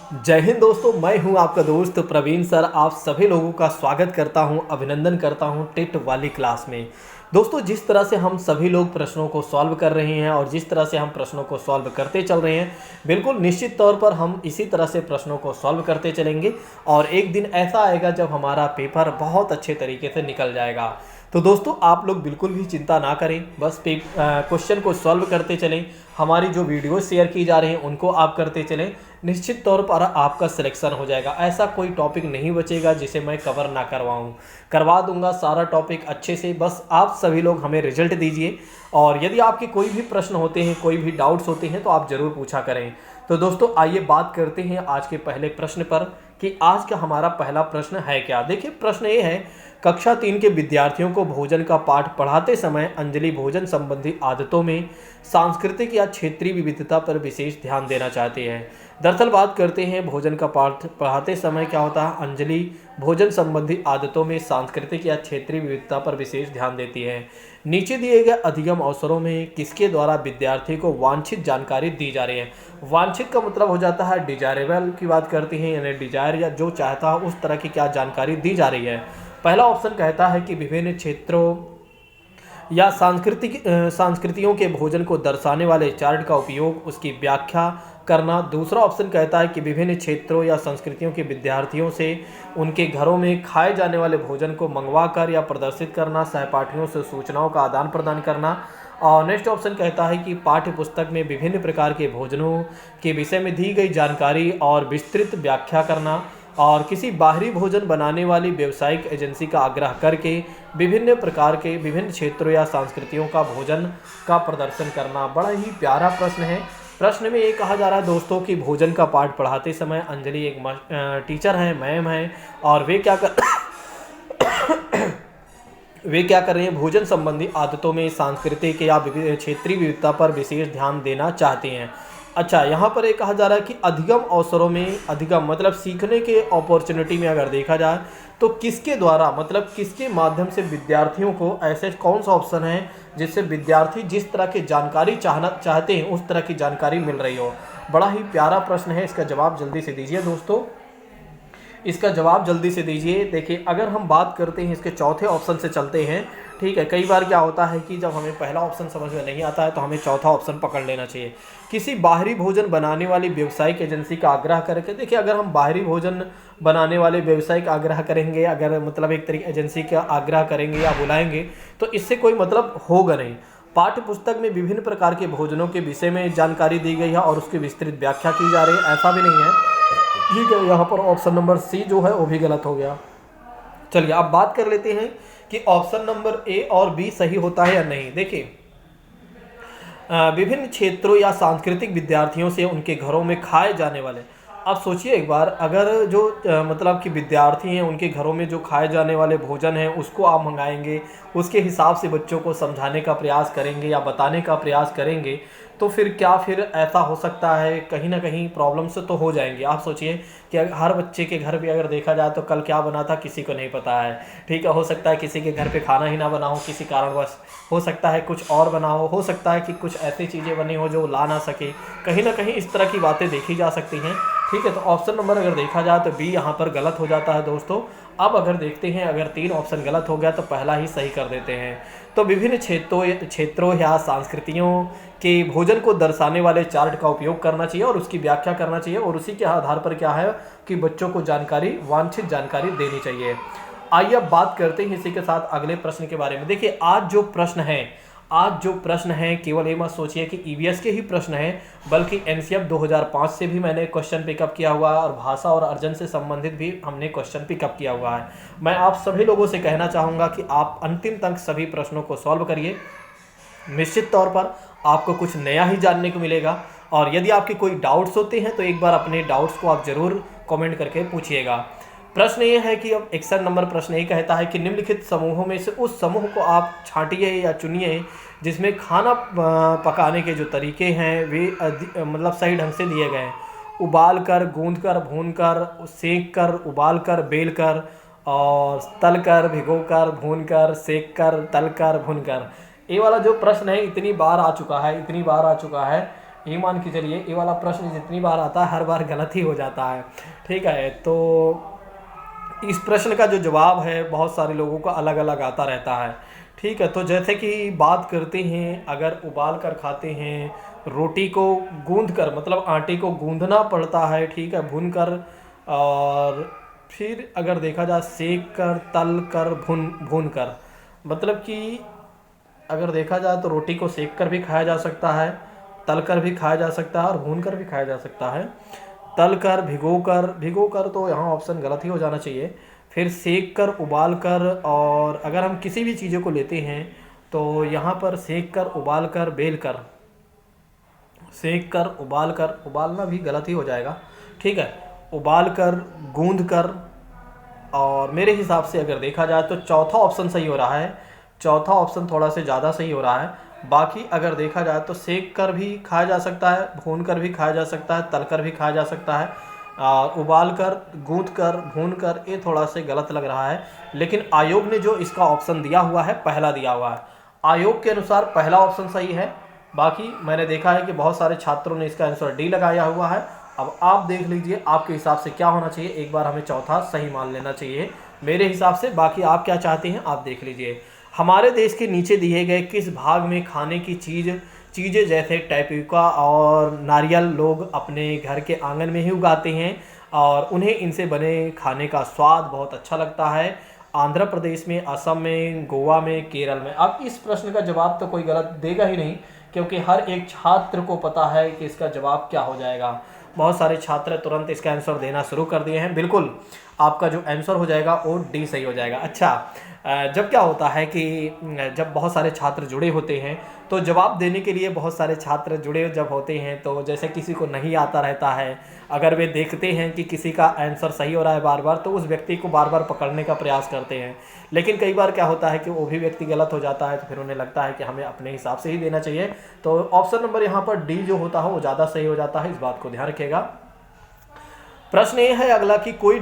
जय हिंद दोस्तों, मैं हूं आपका दोस्त प्रवीण सर। आप सभी लोगों का स्वागत करता हूं, अभिनंदन करता हूं टेट वाली क्लास में। दोस्तों, जिस तरह से हम सभी लोग प्रश्नों को सॉल्व कर रहे हैं और जिस तरह से हम प्रश्नों को सॉल्व करते चल रहे हैं, बिल्कुल निश्चित तौर पर हम इसी तरह से प्रश्नों को सॉल्व करते चलेंगे और एक दिन ऐसा आएगा जब हमारा पेपर बहुत अच्छे तरीके से निकल जाएगा। तो दोस्तों, आप लोग बिल्कुल भी चिंता ना करें, बस क्वेश्चन को सॉल्व करते चलें। हमारी जो वीडियो शेयर की जा रही हैं उनको आप करते चलें। निश्चित तौर पर आपका सिलेक्शन हो जाएगा। ऐसा कोई टॉपिक नहीं बचेगा जिसे मैं कवर ना करवाऊं। करवा दूंगा सारा टॉपिक अच्छे से। बस आप सभी लोग हमें रिजल्ट दीजिए और यदि आपके कोई भी प्रश्न होते हैं, कोई भी डाउट्स होते हैं तो आप ज़रूर पूछा करें। तो दोस्तों, आइए बात करते हैं आज के पहले प्रश्न पर कि आज का हमारा पहला प्रश्न है क्या। देखिए, प्रश्न ये है, कक्षा 3 के विद्यार्थियों को भोजन का पाठ पढ़ाते समय अंजलि भोजन संबंधी आदतों में सांस्कृतिक या क्षेत्रीय विविधता पर विशेष ध्यान देना चाहते हैं। दरअसल बात करते हैं, भोजन का पाठ पढ़ाते समय क्या होता है, अंजलि भोजन संबंधी आदतों में सांस्कृतिक या क्षेत्रीय विविधता पर विशेष ध्यान देती है। नीचे दिए गए अधिगम अवसरों में किसके द्वारा विद्यार्थी को वांछित जानकारी दी जा रही है। वांछित का मतलब हो जाता है डिजायरेबल की बात करती हैं, यानी डिजायर या जो चाहता है उस तरह की क्या जानकारी दी जा रही है। पहला ऑप्शन कहता है कि विभिन्न क्षेत्रों या संस्कृतियों के भोजन को दर्शाने वाले चार्ट का उपयोग, उसकी व्याख्या करना। दूसरा ऑप्शन कहता है कि विभिन्न क्षेत्रों या संस्कृतियों के विद्यार्थियों से उनके घरों में खाए जाने वाले भोजन को मंगवा कर या प्रदर्शित करना, सहपाठियों से सूचनाओं का आदान प्रदान करना। और नेक्स्ट ऑप्शन कहता है कि पाठ्य पुस्तक में विभिन्न प्रकार के भोजनों के विषय में दी गई जानकारी और विस्तृत व्याख्या करना और किसी बाहरी भोजन बनाने वाली व्यावसायिक एजेंसी का आग्रह करके विभिन्न प्रकार के विभिन्न क्षेत्रों या संस्कृतियों का भोजन का प्रदर्शन करना। बड़ा ही प्यारा प्रश्न है। प्रश्न में ये कहा जा रहा है दोस्तों कि भोजन का पाठ पढ़ाते समय अंजलि एक टीचर हैं, मैम हैं, और वे क्या कर रहे हैं, भोजन संबंधी आदतों में सांस्कृतिक या क्षेत्रीय विविधता पर विशेष ध्यान देना चाहते हैं। अच्छा, यहाँ पर एक कहा जा रहा है कि अधिगम अवसरों में, अधिगम मतलब सीखने के अपॉर्चुनिटी में अगर देखा जाए तो किसके द्वारा मतलब किसके माध्यम से विद्यार्थियों को, ऐसे कौन सा ऑप्शन है जिससे विद्यार्थी जिस तरह की जानकारी चाहते हैं उस तरह की जानकारी मिल रही हो। बड़ा ही प्यारा प्रश्न है। इसका जवाब जल्दी से दीजिए दोस्तों, इसका जवाब जल्दी से दीजिए। देखिए, अगर हम बात करते हैं इसके चौथे ऑप्शन से चलते हैं, ठीक है। कई बार क्या होता है कि जब हमें पहला ऑप्शन समझ में नहीं आता है तो हमें चौथा ऑप्शन पकड़ लेना चाहिए। किसी बाहरी भोजन बनाने वाली व्यावसायिक एजेंसी का आग्रह करके, देखिए अगर हम बाहरी भोजन बनाने वाले व्यावसायिक आग्रह करेंगे, अगर मतलब एक तरीके एजेंसी का आग्रह करेंगे या बुलाएंगे तो इससे कोई मतलब होगा नहीं। पाठ्य पुस्तक में विभिन्न प्रकार के भोजनों के विषय में जानकारी दी गई है और उसकी विस्तृत व्याख्या की जा रही है, ऐसा भी नहीं है। ठीक है, यहाँ पर ऑप्शन नंबर सी जो है वो भी गलत हो गया। चलिए अब बात कर लेते हैं कि ऑप्शन नंबर ए और बी सही होता है या नहीं। देखिए, विभिन्न क्षेत्रों या सांस्कृतिक विद्यार्थियों से उनके घरों में खाए जाने वाले, आप सोचिए एक बार, अगर जो मतलब कि विद्यार्थी हैं उनके घरों में जो खाए जाने वाले भोजन है उसको आप मंगाएंगे, उसके हिसाब से बच्चों को समझाने का प्रयास करेंगे या बताने का प्रयास करेंगे, तो फिर ऐसा हो सकता है, कहीं ना कहीं प्रॉब्लम्स तो हो जाएंगी। आप सोचिए कि हर बच्चे के घर पे अगर देखा जाए तो कल क्या बना था किसी को नहीं पता है। ठीक है, हो सकता है किसी के घर पे खाना ही ना बना हो किसी कारणवश, हो सकता है कुछ और बना हो सकता है कि कुछ ऐसी चीज़ें बनी हो जो ला ना सके। कहीं ना कहीं इस तरह की बातें देखी जा सकती हैं। ठीक है, तो ऑप्शन नंबर अगर देखा जाए तो बी यहाँ पर गलत हो जाता है दोस्तों। अब अगर देखते हैं, अगर 3 ऑप्शन गलत हो गया तो पहला ही सही कर देते हैं। तो विभिन्न क्षेत्रों या संस्कृतियों के भोजन को दर्शाने वाले चार्ट का उपयोग करना चाहिए और उसकी व्याख्या करना चाहिए और उसी के आधार पर क्या है कि बच्चों को जानकारी, वांछित जानकारी देनी चाहिए। आइए अब बात करते हैं इसी के साथ अगले प्रश्न के बारे में। देखिए, आज जो प्रश्न है केवल ये मत सोचिए कि ईवीएस के ही प्रश्न हैं, बल्कि एनसीएफ 2005 से भी मैंने क्वेश्चन पिकअप किया हुआ है और भाषा और अर्जन से संबंधित भी हमने क्वेश्चन पिकअप किया हुआ है। मैं आप सभी लोगों से कहना चाहूँगा कि आप अंतिम तक सभी प्रश्नों को सॉल्व करिए। निश्चित तौर पर आपको कुछ नया ही जानने को मिलेगा और यदि आपके कोई डाउट्स होते हैं तो एक बार अपने डाउट्स को आप ज़रूर कमेंट करके पूछिएगा। प्रश्न ये है कि अब 61 नंबर प्रश्न ये कहता है कि निम्नलिखित समूहों में से उस समूह को आप छांटिए या चुनिए जिसमें खाना पकाने के जो तरीके हैं वे मतलब सही ढंग से दिए गए हैं। उबाल कर, गूंद कर, भून कर, सेक कर, उबाल कर, बेल कर और तल कर, भिगो कर, भून कर, सेक कर, तल कर, भून कर। ये वाला जो प्रश्न है इतनी बार आ चुका है ये मान के चलिए ये वाला प्रश्न जितनी बार आता है हर बार गलत ही हो जाता है। ठीक है, तो इस प्रश्न का जो जवाब है बहुत सारे लोगों का अलग अलग आता रहता है। ठीक है, तो जैसे कि बात करते हैं, अगर उबाल कर खाते हैं, रोटी को गूंद कर, मतलब आटे को गूंदना पड़ता है, ठीक है, भून कर, और फिर अगर देखा जाए सेक कर, तल कर, भून भून कर, मतलब कि अगर देखा जाए तो रोटी को सेक कर भी खाया जा सकता है, तल कर भी खाया जा सकता है और भून कर भी खाया जा सकता है। तल कर, भिगो कर तो यहाँ ऑप्शन गलत ही हो जाना चाहिए। फिर सेक कर, उबाल कर, और अगर हम किसी भी चीज़ों को लेते हैं तो यहाँ पर सेक कर, उबाल कर, बेल कर, सेक कर, उबाल कर, उबालना भी गलत ही हो जाएगा। ठीक है, उबाल कर, गूंद कर, और मेरे हिसाब से अगर देखा जाए तो चौथा ऑप्शन सही हो रहा है। चौथा ऑप्शन थोड़ा से ज़्यादा सही हो रहा है। बाकी अगर देखा जाए तो सेक कर भी खाया जा सकता है, भून कर भी खाया जा सकता है, तल कर भी खाया जा सकता है, उबाल कर, गूंद कर, भून कर, ये थोड़ा से गलत लग रहा है। लेकिन आयोग ने जो इसका ऑप्शन दिया हुआ है पहला दिया हुआ है, आयोग के अनुसार पहला ऑप्शन सही है। बाकी मैंने देखा है कि बहुत सारे छात्रों ने इसका आंसर डी लगाया हुआ है। अब आप देख लीजिए आपके हिसाब से क्या होना चाहिए, एक बार हमें चौथा सही मान लेना चाहिए मेरे हिसाब से। बाकी आप क्या चाहते हैं आप देख लीजिए। हमारे देश के नीचे दिए गए किस भाग में खाने की चीज़ें जैसे टैपिका और नारियल लोग अपने घर के आंगन में ही उगाते हैं और उन्हें इनसे बने खाने का स्वाद बहुत अच्छा लगता है? आंध्र प्रदेश में, असम में, गोवा में, केरल में। अब इस प्रश्न का जवाब तो कोई गलत देगा ही नहीं, क्योंकि हर एक छात्र को पता है कि इसका जवाब क्या हो जाएगा। बहुत सारे छात्र तुरंत इसका आंसर देना शुरू कर दिए हैं। बिल्कुल आपका जो आंसर हो जाएगा वो डी सही हो जाएगा। अच्छा, जब क्या होता है कि जब बहुत सारे छात्र जुड़े होते हैं तो जवाब देने के लिए बहुत सारे छात्र जुड़े जब होते हैं तो जैसे किसी को नहीं आता रहता है, अगर वे देखते हैं कि किसी का आंसर सही हो रहा है बार बार तो उस व्यक्ति को बार बार पकड़ने का प्रयास करते हैं। लेकिन कई बार क्या होता है कि वो भी व्यक्ति गलत हो जाता है तो फिर उन्हें लगता है कि हमें अपने हिसाब से ही देना चाहिए। तो ऑप्शन नंबर यहाँ पर डी जो होता है वो ज़्यादा सही हो जाता है, इस बात को ध्यान रखिएगा। प्रश्न ये है अगला कि कोई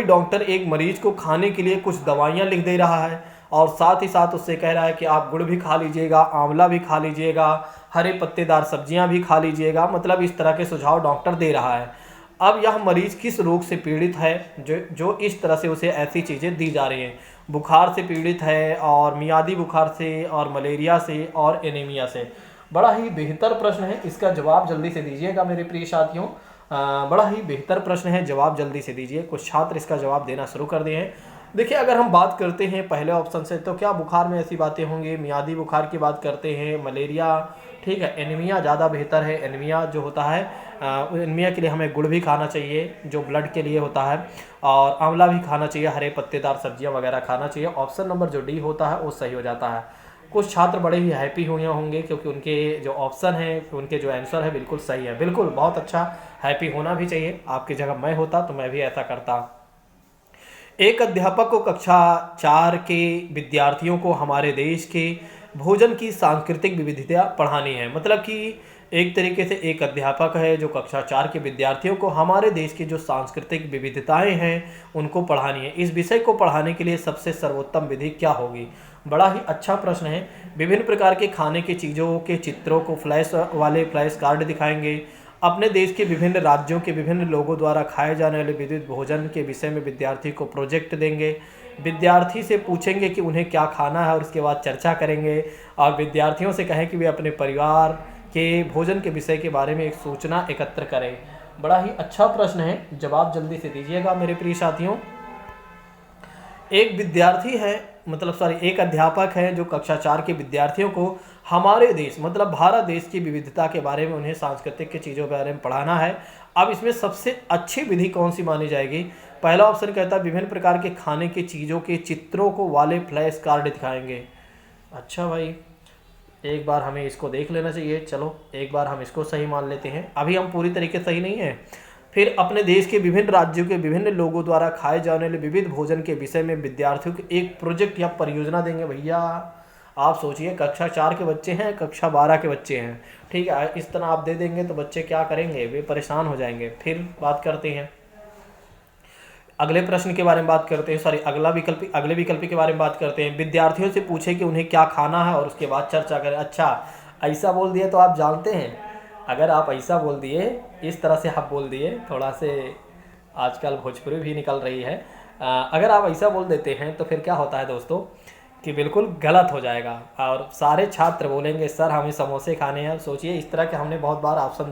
डॉक्टर एक मरीज को खाने के लिए कुछ दवाइयाँ लिख दे रहा है और साथ ही साथ उससे कह रहा है कि आप गुड़ भी खा लीजिएगा, आंवला भी खा लीजिएगा, हरे पत्तेदार सब्जियां भी खा लीजिएगा, मतलब इस तरह के सुझाव डॉक्टर दे रहा है। अब यह मरीज किस रोग से पीड़ित है जो इस तरह से उसे ऐसी चीज़ें दी जा रही हैं? बुखार से पीड़ित है, और मियादी बुखार से, और मलेरिया से, और एनीमिया से। बड़ा ही बेहतर प्रश्न है, इसका जवाब जल्दी से दीजिएगा मेरे प्रिय साथियों। बड़ा ही बेहतर प्रश्न है, जवाब जल्दी से दीजिए। कुछ छात्र इसका जवाब देना शुरू कर दिए हैं। देखिए, अगर हम बात करते हैं पहले ऑप्शन से तो क्या बुखार में ऐसी बातें होंगी? मियादी बुखार की बात करते हैं, मलेरिया, ठीक है, एनीमिया ज़्यादा बेहतर है। एनीमिया जो होता है एनीमिया के लिए हमें गुड़ भी खाना चाहिए जो ब्लड के लिए होता है, और आंवला भी खाना चाहिए, हरे पत्तेदार सब्जियां वगैरह खाना चाहिए। ऑप्शन नंबर जो डी होता है वो सही हो जाता है। कुछ छात्र बड़े ही हैप्पी हुए होंगे क्योंकि उनके जो ऑप्शन है, उनके जो आंसर है बिल्कुल सही है। बिल्कुल बहुत अच्छा, हैप्पी होना भी चाहिए। आपकी जगह मैं होता तो मैं भी ऐसा करता। एक अध्यापक को कक्षा 4 के विद्यार्थियों को हमारे देश के भोजन की सांस्कृतिक विविधता पढ़ानी है। मतलब कि एक तरीके से एक अध्यापक है जो कक्षा 4 के विद्यार्थियों को हमारे देश की जो सांस्कृतिक विविधताएं हैं उनको पढ़ानी है। इस विषय को पढ़ाने के लिए सबसे सर्वोत्तम विधि क्या होगी? बड़ा ही अच्छा प्रश्न है। विभिन्न प्रकार के खाने की चीज़ों के चित्रों को फ्लैश कार्ड दिखाएंगे। अपने देश के विभिन्न राज्यों के विभिन्न लोगों द्वारा खाए जाने वाले विविध भोजन के विषय में विद्यार्थी को प्रोजेक्ट देंगे। विद्यार्थी से पूछेंगे कि उन्हें क्या खाना है और उसके बाद चर्चा करेंगे, और विद्यार्थियों से कहें कि वे अपने परिवार के भोजन के विषय के बारे में एक सूचना एकत्र करें। बड़ा ही अच्छा प्रश्न है, जवाब जल्दी से दीजिएगा मेरे प्रिय साथियों। एक अध्यापक है जो कक्षा 4 के विद्यार्थियों को हमारे देश मतलब भारत देश की विविधता के बारे में, उन्हें सांस्कृतिक की चीज़ों के बारे में पढ़ाना है। अब इसमें सबसे अच्छी विधि कौन सी मानी जाएगी? पहला ऑप्शन कहता है विभिन्न प्रकार के खाने की चीज़ों के चित्रों को वाले फ्लैश कार्ड दिखाएंगे। अच्छा भाई, एक बार हमें इसको देख लेना चाहिए। चलो एक बार हम इसको सही मान लेते हैं, अभी हम पूरी तरीके से सही नहीं है। फिर अपने देश के विभिन्न राज्यों के विभिन्न लोगों द्वारा खाए जाने वाले विविध भोजन के विषय में विद्यार्थियों को एक प्रोजेक्ट या परियोजना देंगे। भैया आप सोचिए, कक्षा 4 के बच्चे हैं, कक्षा 12 के बच्चे हैं, ठीक है, इस तरह आप दे देंगे तो बच्चे क्या करेंगे? वे परेशान हो जाएंगे। फिर बात करते हैं अगले प्रश्न के बारे में बात करते हैं, अगले विकल्प के बारे में बात करते हैं। विद्यार्थियों से पूछे कि उन्हें क्या खाना है और उसके बाद चर्चा करें। अच्छा, ऐसा बोल दिए तो आप जानते हैं, अगर आप ऐसा बोल दिए, इस तरह से आप बोल दिए, थोड़ा से आजकल भोजपुरी भी निकल रही है, अगर आप ऐसा बोल देते हैं तो फिर क्या होता है दोस्तों कि बिल्कुल गलत हो जाएगा और सारे छात्र बोलेंगे सर हमें समोसे खाने हैं। सोचिए इस तरह के हमने बहुत बार ऑप्शन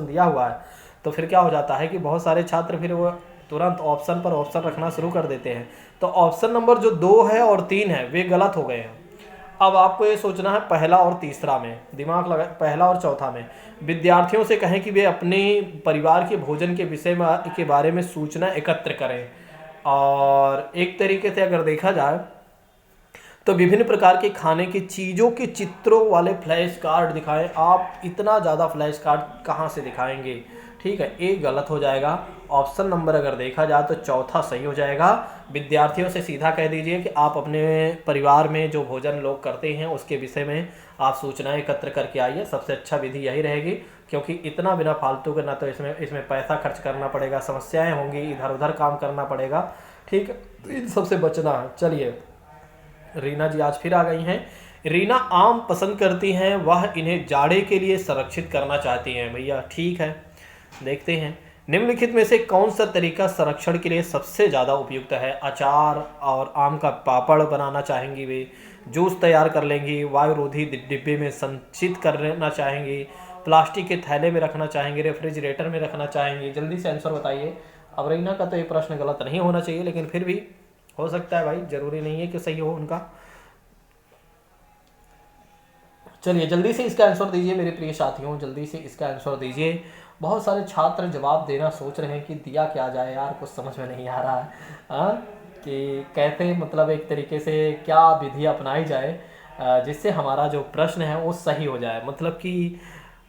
दिया हुआ है, तो फिर क्या हो जाता है कि बहुत सारे छात्र फिर वो तुरंत ऑप्शन पर ऑप्शन रखना शुरू कर देते हैं। तो ऑप्शन नंबर जो 2 है और 3 है वे गलत हो गए हैं। अब आपको ये सोचना है पहला और तीसरा में, दिमाग लगा, पहला और चौथा में विद्यार्थियों से कहें कि वे अपने परिवार के भोजन के विषय में के बारे में सूचना एकत्र करें। और एक तरीके से अगर देखा जाए तो विभिन्न प्रकार के खाने की चीज़ों के चित्रों वाले फ्लैश कार्ड दिखाएं। आप इतना ज़्यादा फ्लैश कार्ड कहाँ से दिखाएंगे, ठीक है, ये गलत हो जाएगा। ऑप्शन नंबर अगर देखा जाए तो चौथा सही हो जाएगा। विद्यार्थियों से सीधा कह दीजिए कि आप अपने परिवार में जो भोजन लोग करते हैं उसके विषय में आप सूचनाएं एकत्र करके आइए। सबसे अच्छा विधि यही रहेगी, क्योंकि इतना बिना फालतू के ना तो इसमें पैसा खर्च करना पड़ेगा, समस्याएं होंगी, इधर उधर काम करना पड़ेगा, ठीक है, तो इन सबसे बचना है। चलिए, रीना जी आज फिर आ गई हैं। रीना आम पसंद करती हैं, वह इन्हें जाड़े के लिए संरक्षित करना चाहती हैं। भैया ठीक है, देखते हैं निम्नलिखित में से कौन सा तरीका संरक्षण के लिए सबसे ज़्यादा उपयुक्त है। अचार और आम का पापड़ बनाना चाहेंगी वे, जूस तैयार कर लेंगी, वायुरोधी डिब्बे में संचित करना चाहेंगी, प्लास्टिक के थैले में रखना चाहेंगे, रेफ्रिजरेटर में रखना चाहेंगी। जल्दी से आंसर बताइए। अब रीना का तो ये प्रश्न गलत नहीं होना चाहिए, लेकिन फिर भी हो सकता है भाई, जरूरी नहीं है कि सही हो उनका। चलिए जल्दी से इसका आंसर दीजिए मेरे प्रिय साथियों, जल्दी से इसका आंसर दीजिए। बहुत सारे छात्र जवाब देना सोच रहे हैं कि दिया क्या जाए यार, कुछ समझ में नहीं आ रहा है कि कैसे मतलब एक तरीके से क्या विधि अपनाई जाए जिससे हमारा जो प्रश्न है वो सही हो जाए। मतलब कि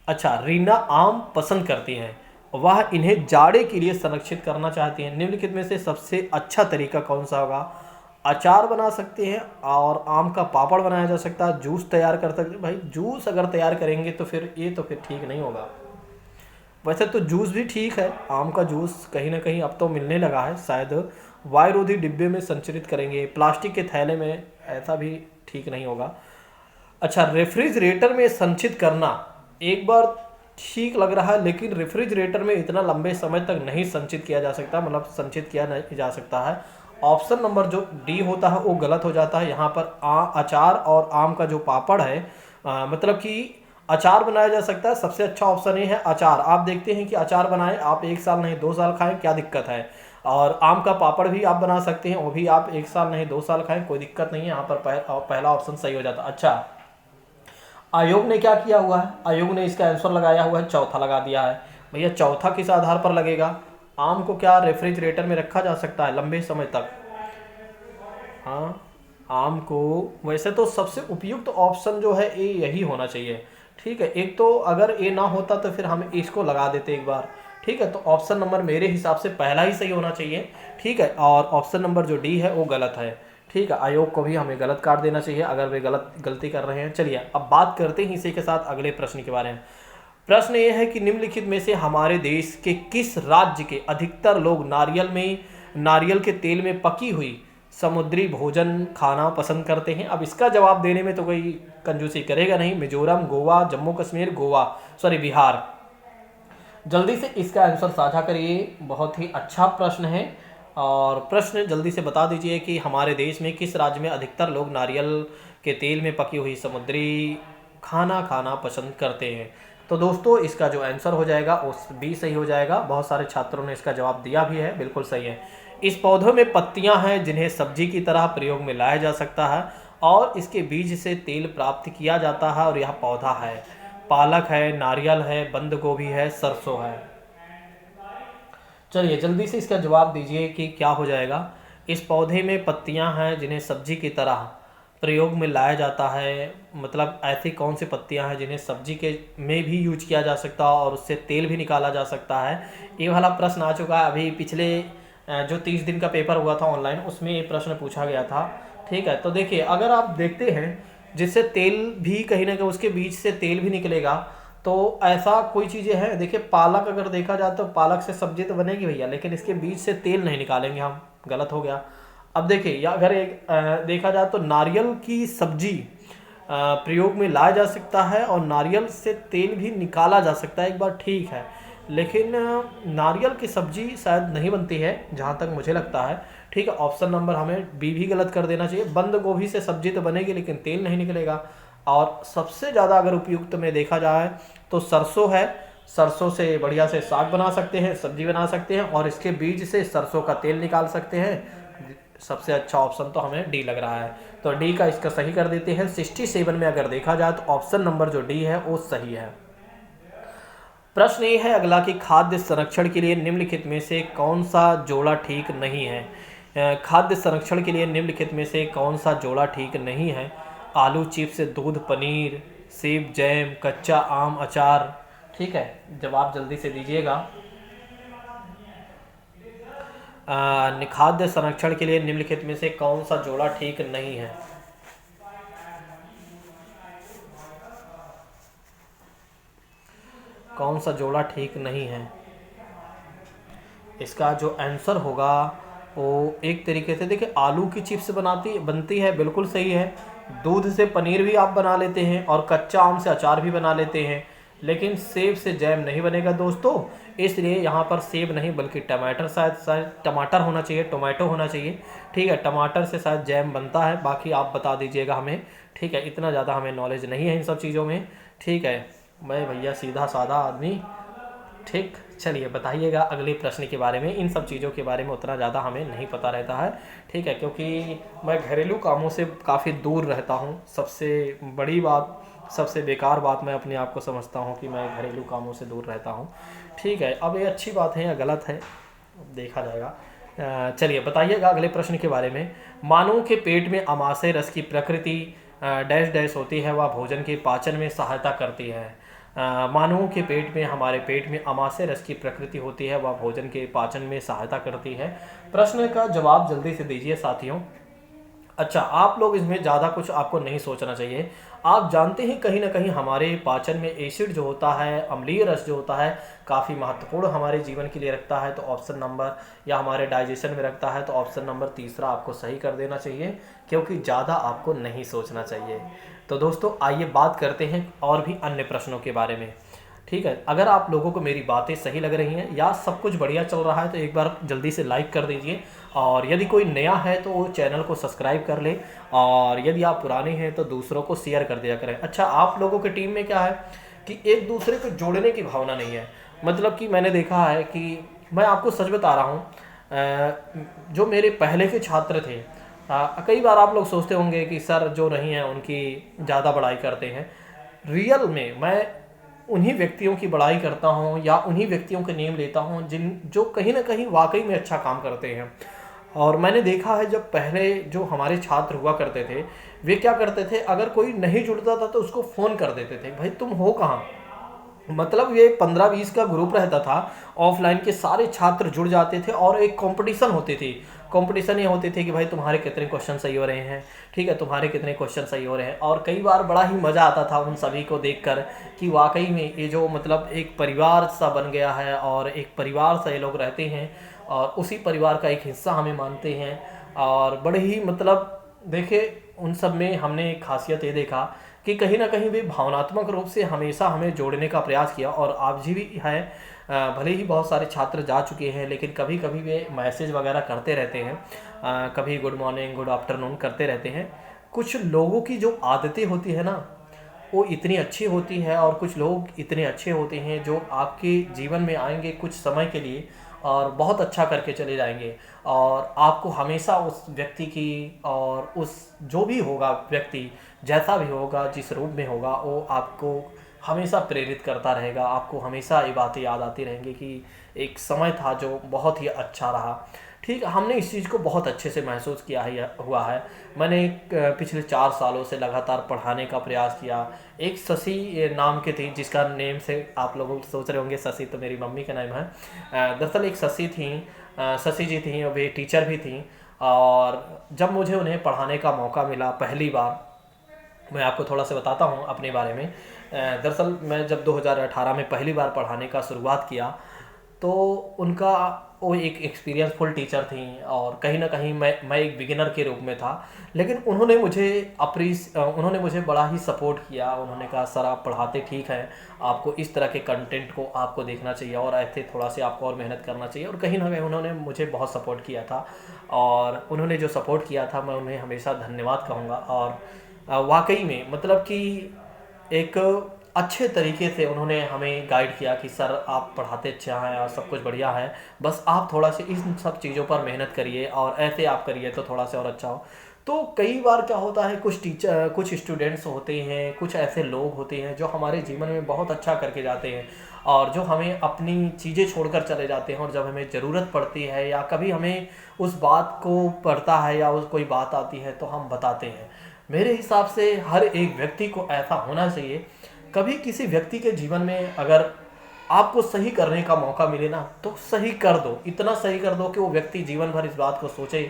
अच्छा, रीना आम पसंद करती हैं, वह इन्हें जाड़े के लिए संरक्षित करना चाहती हैं। निम्नलिखित में से सबसे अच्छा तरीका कौन सा होगा। अचार बना सकते हैं और आम का पापड़ बनाया जा सकता है, जूस तैयार कर सकते हैं। भाई जूस अगर तैयार करेंगे तो फिर ये तो फिर ठीक नहीं होगा। वैसे तो जूस भी ठीक है, आम का जूस कहीं ना कहीं अब तो मिलने लगा है शायद। वायुरोधी डिब्बे में संचरित करेंगे, प्लास्टिक के थैले में, ऐसा भी ठीक नहीं होगा। अच्छा, रेफ्रिजरेटर में संचित करना एक बार ठीक लग रहा है, लेकिन रेफ्रिजरेटर में इतना लंबे समय तक नहीं संचित किया जा सकता, मतलब संचित किया नहीं जा सकता है। ऑप्शन नंबर जो डी होता है वो गलत हो जाता है। यहाँ पर अचार और आम का जो पापड़ है, मतलब कि अचार बनाया जा सकता है। सबसे अच्छा ऑप्शन ये है अचार। आप देखते हैं कि अचार बनाए, आप 1 साल नहीं 2 साल खाएं, क्या दिक्कत है। और आम का पापड़ भी आप बना सकते हैं, वो भी आप 1 साल नहीं 2 साल खाएं, कोई दिक्कत नहीं है। यहाँ पर पहला ऑप्शन सही हो जाता। अच्छा, आयोग ने क्या किया हुआ है, आयोग ने इसका आंसर लगाया हुआ है चौथा लगा दिया है। भैया चौथा किस आधार पर लगेगा। आम को क्या रेफ्रिजरेटर में रखा जा सकता है लंबे समय तक। हाँ, आम को वैसे तो सबसे उपयुक्त ऑप्शन जो है ये यही होना चाहिए, ठीक है। एक तो अगर ये ना होता तो फिर हम इसको लगा देते एक बार, ठीक है। तो ऑप्शन नंबर मेरे हिसाब से पहला ही सही होना चाहिए, ठीक है। और ऑप्शन नंबर जो डी है वो गलत है, ठीक है। आयोग को भी हमें गलत काट देना चाहिए अगर वे गलती कर रहे हैं। चलिए अब बात करते हैं इसी के साथ अगले प्रश्न के बारे में। प्रश्न ये है कि निम्नलिखित में से हमारे देश के किस राज्य के अधिकतर लोग नारियल के तेल में पकी हुई समुद्री भोजन खाना पसंद करते हैं। अब इसका जवाब देने में तो कोई कंजूसी करेगा नहीं। मिजोरम, गोवा, जम्मू कश्मीर, बिहार। जल्दी से इसका आंसर साझा करिए, बहुत ही अच्छा प्रश्न है। और प्रश्न जल्दी से बता दीजिए कि हमारे देश में किस राज्य में अधिकतर लोग नारियल के तेल में पकी हुई समुद्री खाना खाना पसंद करते हैं। तो दोस्तों इसका जो आंसर हो जाएगा उस भी सही हो जाएगा। बहुत सारे छात्रों ने इसका जवाब दिया भी है, बिल्कुल सही है। इस पौधों में पत्तियां हैं जिन्हें सब्जी की तरह प्रयोग में लाया जा सकता है और इसके बीज से तेल प्राप्त किया जाता है। और यह पौधा है पालक है, नारियल है, बंद गोभी है, सरसों है। चलिए जल्दी से इसका जवाब दीजिए कि क्या हो जाएगा। इस पौधे में पत्तियां हैं जिन्हें सब्जी की तरह प्रयोग में लाया जाता है, मतलब ऐसी कौन सी पत्तियां हैं जिन्हें सब्जी के में भी यूज किया जा सकता है और उससे तेल भी निकाला जा सकता है। ये वाला प्रश्न आ चुका है, अभी पिछले जो 30 दिन का पेपर हुआ था ऑनलाइन उसमें ये प्रश्न पूछा गया था, ठीक है। तो देखिए अगर आप देखते हैं जिससे तेल भी कहीं ना कहीं उसके बीज से तेल भी निकलेगा, तो ऐसा कोई चीज़ें हैं। देखिए पालक अगर देखा जाए तो पालक से सब्जी तो बनेगी भैया, लेकिन इसके बीज से तेल नहीं निकालेंगे हम, गलत हो गया। अब देखिए या अगर एक देखा जाए तो नारियल की सब्जी प्रयोग में लाया जा सकता है और नारियल से तेल भी निकाला जा सकता है, एक बार ठीक है। लेकिन नारियल की सब्जी शायद नहीं बनती है जहाँ तक मुझे लगता है। ठीक है, ऑप्शन नंबर हमें बी भी गलत कर देना चाहिए। बंद गोभी से सब्जी तो बनेगी लेकिन तेल नहीं निकलेगा। और सबसे ज़्यादा अगर उपयुक्त में देखा जाए तो सरसों है। सरसों से बढ़िया से साग बना सकते हैं, सब्जी बना सकते हैं और इसके बीज से सरसों का तेल निकाल सकते हैं। सबसे अच्छा ऑप्शन तो हमें डी लग रहा है, तो डी का इसका सही कर देते हैं। 67 में अगर देखा जाए तो ऑप्शन नंबर जो डी है वो सही है। प्रश्न ये है अगला कि खाद्य संरक्षण के लिए निम्नलिखित में से कौन सा जोड़ा ठीक नहीं है। खाद्य संरक्षण के लिए निम्नलिखित में से कौन सा जोड़ा ठीक नहीं है। आलू चिप्स, दूध, पनीर, सेब, जैम, कच्चा आम, अचार। ठीक है, जवाब जल्दी से दीजिएगा। खाद्य संरक्षण के लिए निम्नलिखित में से कौन सा जोड़ा ठीक नहीं है। कौन सा जोड़ा ठीक नहीं है, इसका जो आंसर होगा वो एक तरीके से देखिए आलू की चिप्स बनती है, बिल्कुल सही है। दूध से पनीर भी आप बना लेते हैं और कच्चा आम से अचार भी बना लेते हैं, लेकिन सेब से जैम नहीं बनेगा दोस्तों। इसलिए यहाँ पर सेब नहीं बल्कि टमाटर, शायद टमाटर होना चाहिए, टोमेटो होना चाहिए। ठीक है, टमाटर से शायद जैम बनता है, बाकी आप बता दीजिएगा हमें। ठीक है, इतना ज़्यादा हमें नॉलेज नहीं है इन सब चीज़ों में। ठीक है, मैं भैया सीधा साधा आदमी। ठीक, चलिए बताइएगा अगले प्रश्न के बारे में। इन सब चीज़ों के बारे में उतना ज़्यादा हमें नहीं पता रहता है। ठीक है, क्योंकि मैं घरेलू कामों से काफ़ी दूर रहता हूँ। सबसे बड़ी बात, सबसे बेकार बात मैं अपने आप को समझता हूँ कि मैं घरेलू कामों से दूर रहता हूँ। ठीक है, अब ये अच्छी बात है या गलत है देखा जाएगा। चलिए बताइएगा अगले प्रश्न के बारे में। मानव के पेट में अमाशय रस की प्रकृति डैश डैश होती है, वह भोजन के पाचन में सहायता करती है। मानवों के पेट में, हमारे पेट में अमाशय रस की प्रकृति होती है, वह भोजन के पाचन में सहायता करती है। प्रश्न का जवाब जल्दी से दीजिए साथियों। अच्छा, आप लोग इसमें ज़्यादा कुछ आपको नहीं सोचना चाहिए। आप जानते हैं कहीं ना कहीं हमारे पाचन में एसिड जो होता है, अम्लीय रस जो होता है, काफ़ी महत्वपूर्ण हमारे जीवन के लिए रखता है। तो ऑप्शन नंबर, या हमारे डाइजेशन में रखता है, तो ऑप्शन नंबर तीसरा आपको सही कर देना चाहिए, क्योंकि ज़्यादा आपको नहीं सोचना चाहिए। तो दोस्तों आइए बात करते हैं और भी अन्य प्रश्नों के बारे में। ठीक है, अगर आप लोगों को मेरी बातें सही लग रही हैं या सब कुछ बढ़िया चल रहा है तो एक बार जल्दी से लाइक कर दीजिए, और यदि कोई नया है तो वो चैनल को सब्सक्राइब कर ले, और यदि आप पुराने हैं तो दूसरों को शेयर कर दिया करें। अच्छा, आप लोगों की टीम में क्या है कि एक दूसरे को जोड़ने की भावना नहीं है। मतलब कि मैंने देखा है कि मैं आपको सच बता रहा हूँ, जो मेरे पहले के छात्र थे, कई बार आप लोग सोचते होंगे कि सर जो नहीं है उनकी ज़्यादा बड़ाई करते हैं। रियल में मैं उन्हीं व्यक्तियों की बड़ाई करता हूँ या उन्हीं व्यक्तियों के नेम लेता हूँ जो कहीं ना कहीं वाकई में अच्छा काम करते हैं। और मैंने देखा है जब पहले जो हमारे छात्र हुआ करते थे, वे क्या करते थे, अगर कोई नहीं जुड़ता था तो उसको फ़ोन कर देते थे, भाई तुम हो कहाँ। मतलब ये 15-20 का ग्रुप रहता था, ऑफलाइन के सारे छात्र जुड़ जाते थे और एक कंपटीशन होती थी। कंपटीशन ये होते थे कि भाई तुम्हारे कितने क्वेश्चन सही हो रहे हैं, ठीक है, तुम्हारे कितने क्वेश्चन सही हो रहे हैं। और कई बार बड़ा ही मज़ा आता था उन सभी को देखकर कि वाकई में ये जो मतलब एक परिवार सा बन गया है और एक परिवार सा ये लोग रहते हैं और उसी परिवार का एक हिस्सा हमें मानते हैं। और बड़े ही मतलब देखिए उन सब में हमने एक खासियत ये देखा कि कहीं ना कहीं भी भावनात्मक रूप से हमेशा हमें जोड़ने का प्रयास किया। और आज भी है, भले ही बहुत सारे छात्र जा चुके हैं लेकिन कभी कभी वे मैसेज वगैरह करते रहते हैं, कभी गुड मॉर्निंग गुड आफ्टरनून करते रहते हैं। कुछ लोगों की जो आदतें होती है ना वो इतनी अच्छी होती है, और कुछ लोग इतने अच्छे होते हैं जो आपके जीवन में आएंगे कुछ समय के लिए और बहुत अच्छा करके चले जाएंगे, और आपको हमेशा उस व्यक्ति की और उस जो भी होगा व्यक्ति जैसा भी होगा जिस रूप में होगा वो आपको हमेशा प्रेरित करता रहेगा। आपको हमेशा ये बातें याद आती रहेंगी कि एक समय था जो बहुत ही अच्छा रहा। ठीक, हमने इस चीज़ को बहुत अच्छे से महसूस किया हुआ है। मैंने पिछले 4 सालों से लगातार पढ़ाने का प्रयास किया। एक शशि नाम की थी, जिसका नेम से आप लोग सोच रहे होंगे शशि तो मेरी मम्मी का नाम है। दरअसल एक शशि थी, शशि जी थी, वे टीचर भी थी। और जब मुझे उन्हें पढ़ाने का मौका मिला पहली बार, मैं आपको थोड़ा सा बताता हूँ अपने बारे में। दरअसल मैं जब 2018 में पहली बार पढ़ाने का शुरुआत किया तो उनका वो एक एक्सपीरियंसफुल टीचर थी और कहीं ना कहीं मैं एक बिगिनर के रूप में था। लेकिन उन्होंने मुझे बड़ा ही सपोर्ट किया। उन्होंने कहा सर आप पढ़ाते ठीक हैं, आपको इस तरह के कंटेंट को आपको देखना चाहिए और ऐसे थोड़ा सा आपको और मेहनत करना चाहिए। और कहीं ना कहीं उन्होंने मुझे बहुत सपोर्ट किया था और उन्होंने जो सपोर्ट किया था मैं उन्हें हमेशा धन्यवाद कहूँगा। और वाकई में मतलब कि एक अच्छे तरीके से उन्होंने हमें गाइड किया कि सर आप पढ़ाते अच्छा हैं और सब कुछ बढ़िया है, बस आप थोड़ा सा इन सब चीज़ों पर मेहनत करिए और ऐसे आप करिए तो थोड़ा सा और अच्छा हो। तो कई बार क्या होता है, कुछ स्टूडेंट्स होते हैं, कुछ ऐसे लोग होते हैं जो हमारे जीवन में बहुत अच्छा करके जाते हैं और जो हमें अपनी चीज़ें छोड़कर चले जाते हैं और जब हमें ज़रूरत पड़ती है या कभी हमें उस बात को पड़ता है या उस कोई बात आती है तो हम बताते हैं। मेरे हिसाब से हर एक व्यक्ति को ऐसा होना चाहिए। कभी किसी व्यक्ति के जीवन में अगर आपको सही करने का मौका मिले ना तो सही कर दो, इतना सही कर दो कि वो व्यक्ति जीवन भर इस बात को सोचे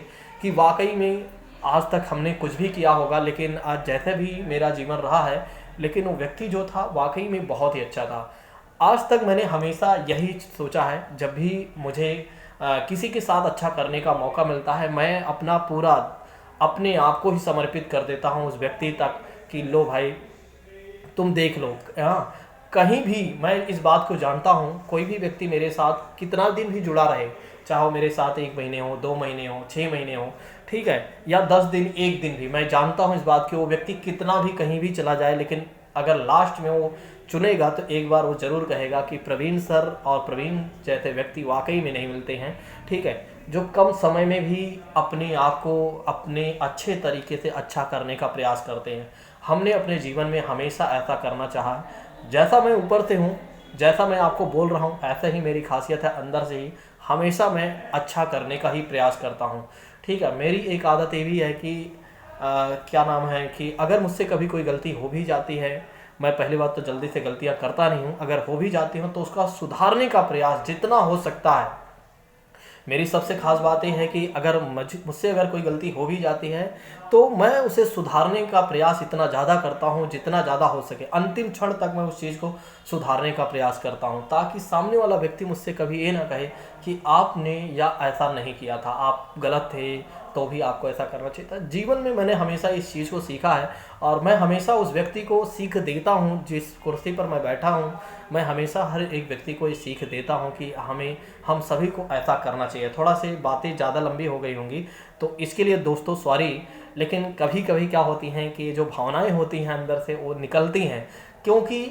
कि वाकई में आज तक हमने कुछ भी किया होगा लेकिन आज जैसे भी मेरा जीवन रहा है लेकिन वो व्यक्ति जो था वाकई में बहुत ही अच्छा था। आज तक मैंने हमेशा यही सोचा है, जब भी मुझे किसी के साथ अच्छा करने का मौका मिलता है मैं अपना पूरा अपने आप को ही समर्पित कर देता हूँ उस व्यक्ति तक कि लो भाई तुम देख लो। हाँ, कहीं भी मैं इस बात को जानता हूँ, कोई भी व्यक्ति मेरे साथ कितना दिन भी जुड़ा रहे, चाहे वो मेरे साथ 1 महीने हो, 2 महीने हो, 6 महीने हो, ठीक है, या 10 दिन, 1 दिन भी, मैं जानता हूँ इस बात की वो व्यक्ति कितना भी कहीं भी चला जाए लेकिन अगर लास्ट में वो चुनेगा तो एक बार वो ज़रूर कहेगा कि प्रवीण सर और प्रवीण जैसे व्यक्ति वाकई में नहीं मिलते हैं। ठीक है, जो कम समय में भी अपने आप को अपने अच्छे तरीके से अच्छा करने का प्रयास करते हैं। हमने अपने जीवन में हमेशा ऐसा करना चाहा है। जैसा मैं ऊपर से हूँ, जैसा मैं आपको बोल रहा हूँ, ऐसा ही मेरी खासियत है अंदर से ही। हमेशा मैं अच्छा करने का ही प्रयास करता हूँ। ठीक है, मेरी एक आदत ये भी है कि क्या नाम है कि अगर मुझसे कभी कोई गलती हो भी जाती है, मैं पहली बात तो जल्दी से गलतियाँ करता नहीं हूँ। अगर हो भी जाती हूँ तो उसका सुधारने का प्रयास जितना हो सकता है। मेरी सबसे खास बात यह है कि अगर मुझसे अगर कोई गलती हो भी जाती है तो मैं उसे सुधारने का प्रयास इतना ज़्यादा करता हूँ जितना ज़्यादा हो सके। अंतिम क्षण तक मैं उस चीज़ को सुधारने का प्रयास करता हूँ ताकि सामने वाला व्यक्ति मुझसे कभी ये ना कहे कि आपने या ऐसा नहीं किया था, आप गलत थे तो भी आपको ऐसा करना चाहिए था। जीवन में मैंने हमेशा इस चीज़ को सीखा है और मैं हमेशा उस व्यक्ति को सीख देता हूँ जिस कुर्सी पर मैं बैठा हूँ। मैं हमेशा हर एक व्यक्ति को ये सीख देता हूँ कि हम सभी को ऐसा करना चाहिए। थोड़ा सी बातें ज़्यादा लंबी हो गई होंगी तो इसके लिए दोस्तों सॉरी, लेकिन कभी कभी क्या होती हैं कि जो भावनाएं होती हैं अंदर से वो निकलती हैं, क्योंकि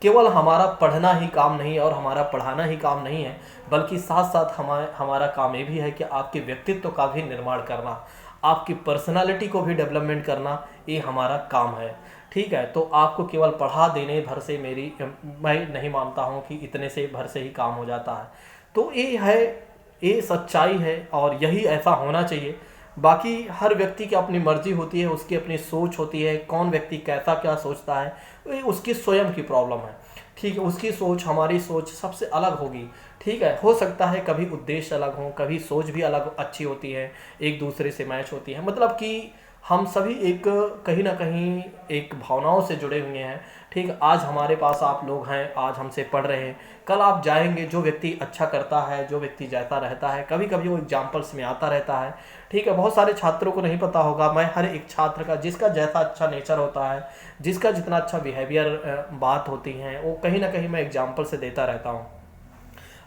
केवल हमारा पढ़ना ही काम नहीं है और हमारा पढ़ाना ही काम नहीं है, बल्कि साथ साथ हमारा काम ये भी है कि आपके व्यक्तित्व का भी निर्माण करना, आपकी पर्सनालिटी को भी डेवलपमेंट करना, ये हमारा काम है। ठीक है, तो आपको केवल पढ़ा देने भर से मैं नहीं मानता हूँ कि इतने से भर से ही काम हो जाता है। तो ये है, ये सच्चाई है और यही ऐसा होना चाहिए। बाकी हर व्यक्ति की अपनी मर्जी होती है, उसकी अपनी सोच होती है, कौन व्यक्ति कैसा क्या सोचता है ये उसकी स्वयं की प्रॉब्लम है। ठीक है, उसकी सोच हमारी सोच सबसे अलग होगी। ठीक है, हो सकता है कभी उद्देश्य अलग हो, कभी सोच भी अलग अच्छी होती है, एक दूसरे से मैच होती है। मतलब कि हम सभी एक कहीं ना कहीं एक भावनाओं से जुड़े हुए हैं। ठीक है, आज हमारे पास आप लोग हैं, आज हमसे पढ़ रहे हैं, कल आप जाएंगे, जो व्यक्ति अच्छा करता है, जो व्यक्ति जैसा रहता है, कभी कभी वो एग्जाम्पल्स में आता रहता है। ठीक है, बहुत सारे छात्रों को नहीं पता होगा, मैं हर एक छात्र का जिसका जैसा अच्छा नेचर होता है, जिसका जितना अच्छा बिहेवियर बात होती हैं, वो कहीं ना कहीं मैं एग्जाम्पल से देता रहता हूँ।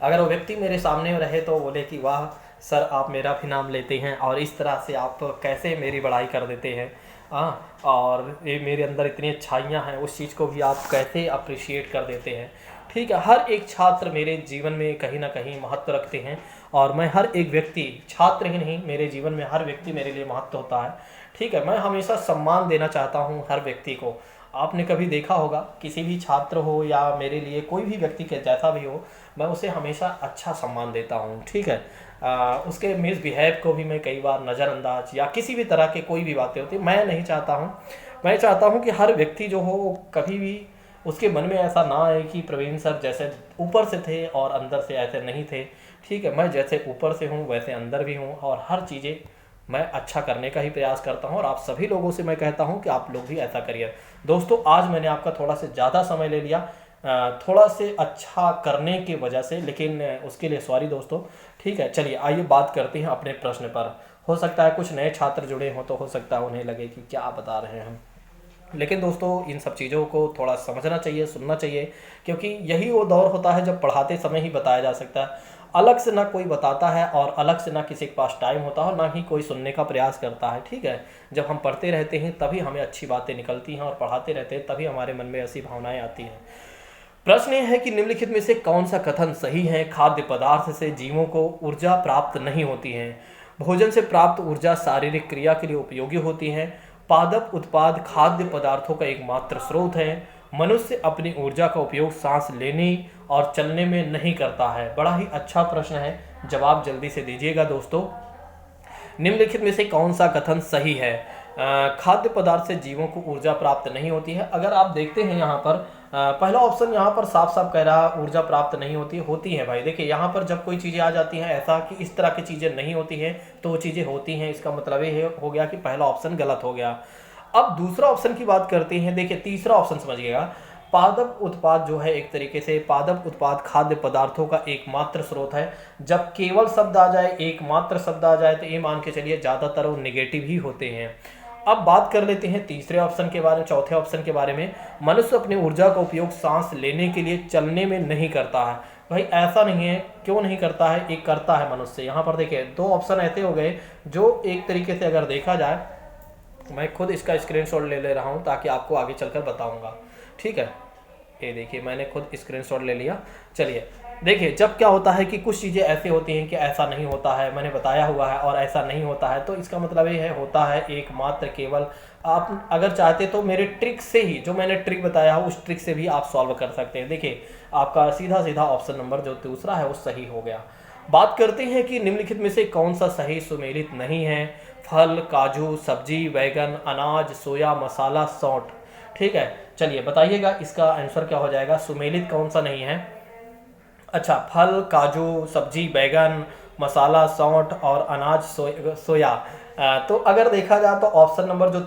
अगर वो व्यक्ति मेरे सामने रहे तो बोले कि वाह सर आप मेरा भी नाम लेते हैं और इस तरह से आप कैसे मेरी बड़ाई कर देते हैं, हाँ, और ये मेरे अंदर इतनी अच्छाइयाँ हैं, उस चीज़ को भी आप कैसे अप्रिशिएट कर देते हैं। ठीक है, हर एक छात्र मेरे जीवन में कहीं ना कहीं महत्व रखते हैं और मैं हर एक व्यक्ति, छात्र ही नहीं, मेरे जीवन में हर व्यक्ति मेरे लिए महत्व होता है। ठीक है, मैं हमेशा सम्मान देना चाहता हूँ हर व्यक्ति को। आपने कभी देखा होगा किसी भी छात्र हो या मेरे लिए कोई भी व्यक्ति के जैसा भी हो, मैं उसे हमेशा अच्छा सम्मान देता हूँ। ठीक है, उसके मिसबिहेव को भी मैं कई बार नज़रअंदाज या किसी भी तरह के कोई भी बातें होती मैं नहीं चाहता हूँ। मैं चाहता हूँ कि हर व्यक्ति जो हो कभी भी उसके मन में ऐसा ना आए कि प्रवीण सर जैसे ऊपर से थे और अंदर से ऐसे नहीं थे। ठीक है, मैं जैसे ऊपर से हूँ वैसे अंदर भी हूँ और हर चीज़ें मैं अच्छा करने का ही प्रयास करता हूँ और आप सभी लोगों से मैं कहता हूँ कि आप लोग भी ऐसा करिए। दोस्तों आज मैंने आपका थोड़ा सा ज़्यादा समय ले लिया, थोड़ा से अच्छा करने की वजह से, लेकिन उसके लिए सॉरी दोस्तों। ठीक है, चलिए आइए बात करते हैं अपने प्रश्न पर। हो सकता है कुछ नए छात्र जुड़े हों तो हो सकता है उन्हें लगे कि क्या बता रहे हैं हम, लेकिन दोस्तों इन सब चीज़ों को थोड़ा समझना चाहिए, सुनना चाहिए, क्योंकि यही वो दौर होता है जब पढ़ाते समय ही बताया जा सकता है। अलग से ना कोई बताता है और अलग से ना किसी के पास टाइम होता है और ना ही कोई सुनने का प्रयास करता है। ठीक है, जब हम पढ़ते रहते हैं तभी हमें अच्छी बातें निकलती हैं और पढ़ाते रहते हैं तभी हमारे मन में ऐसी भावनाएं आती हैं। प्रश्न यह है कि निम्नलिखित में से कौन सा कथन सही है? खाद्य पदार्थ से जीवों को ऊर्जा प्राप्त नहीं होती है। भोजन से प्राप्त ऊर्जा शारीरिक क्रिया के लिए उपयोगी होती है। पादप उत्पाद खाद्य पदार्थों का एकमात्र स्रोत है। मनुष्य अपनी ऊर्जा का उपयोग सांस लेने और चलने में नहीं करता है। बड़ा ही अच्छा प्रश्न है, जवाब जल्दी से दीजिएगा दोस्तों। निम्नलिखित में से कौन सा कथन सही है? खाद्य पदार्थ से जीवों को ऊर्जा प्राप्त नहीं होती है। अगर आप देखते हैं यहाँ पर पहला ऑप्शन यहाँ पर साफ साफ कह रहा है ऊर्जा प्राप्त नहीं होती है। होती है भाई, देखिए यहाँ पर जब कोई चीज़ें आ जाती हैं ऐसा कि इस तरह की चीज़ें नहीं होती हैं तो वो चीज़ें होती हैं, इसका मतलब ये हो गया कि पहला ऑप्शन गलत हो गया। अब दूसरा ऑप्शन की बात करते हैं। देखिए तीसरा ऑप्शन समझिएगा, पादप उत्पाद जो है एक तरीके से पादप उत्पाद खाद्य पदार्थों का एकमात्र स्रोत है। जब केवल शब्द आ जाए, एकमात्र शब्द आ जाए तो ये मान के चलिए ज़्यादातर वो नेगेटिव ही होते हैं। अब बात कर लेते हैं तीसरे ऑप्शन के बारे में, चौथे ऑप्शन के बारे में। मनुष्य अपनी ऊर्जा का उपयोग सांस लेने के लिए चलने में नहीं करता है। भाई ऐसा नहीं है, क्यों नहीं करता है? एक करता है मनुष्य। यहाँ पर देखिए दो ऑप्शन ऐसे हो गए जो एक तरीके से अगर देखा जाए, मैं खुद इसका स्क्रीनशॉट ले रहा हूँ ताकि आपको आगे चलकर बताऊँगा। ठीक है, ये देखिए मैंने खुद स्क्रीनशॉट ले लिया। चलिए देखिए, जब क्या होता है कि कुछ चीज़ें ऐसे होती हैं कि ऐसा नहीं होता है, मैंने बताया हुआ है, और ऐसा नहीं होता है तो इसका मतलब ये है होता है एकमात्र केवल। आप अगर चाहते तो मेरे ट्रिक से ही, जो मैंने ट्रिक बताया है उस ट्रिक से भी आप सॉल्व कर सकते हैं। देखिए आपका सीधा सीधा ऑप्शन नंबर जो दूसरा है वो सही हो गया। बात करते हैं कि निम्नलिखित में से कौन सा सही सुमेलित नहीं है? फल, काजू, सब्जी, बैगन, अनाज, सोया, मसाला, सौंठ। ठीक है, चलिए बताइएगा इसका आंसर क्या हो जाएगा। सुमेलित कौन सा नहीं है? अच्छा, फल, काजू, सब्जी, बैगन, मसाला, सौंठ और अनाज, सोया। तो अगर देखा जाए तो ऑप्शन नंबर जो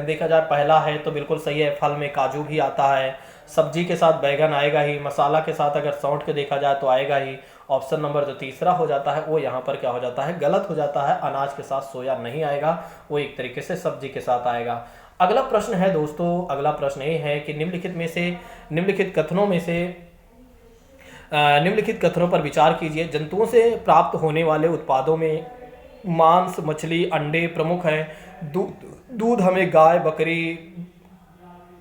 देखा जाए पहला है तो बिल्कुल सही है। फल में काजू भी आता है, सब्जी के साथ बैगन आएगा ही, मसाला के साथ अगर सौंठ के देखा जाए तो आएगा ही। ऑप्शन नंबर जो तीसरा हो जाता है वो यहाँ पर क्या हो जाता है? गलत हो जाता है। अनाज के साथ सोया नहीं आएगा, वो एक तरीके से सब्जी के साथ आएगा। अगला प्रश्न है दोस्तों, अगला प्रश्न ये है कि निम्नलिखित कथनों पर विचार कीजिए। जंतुओं से प्राप्त होने वाले उत्पादों में मांस, मछली, अंडे प्रमुख हैं। दूध हमें गाय, बकरी,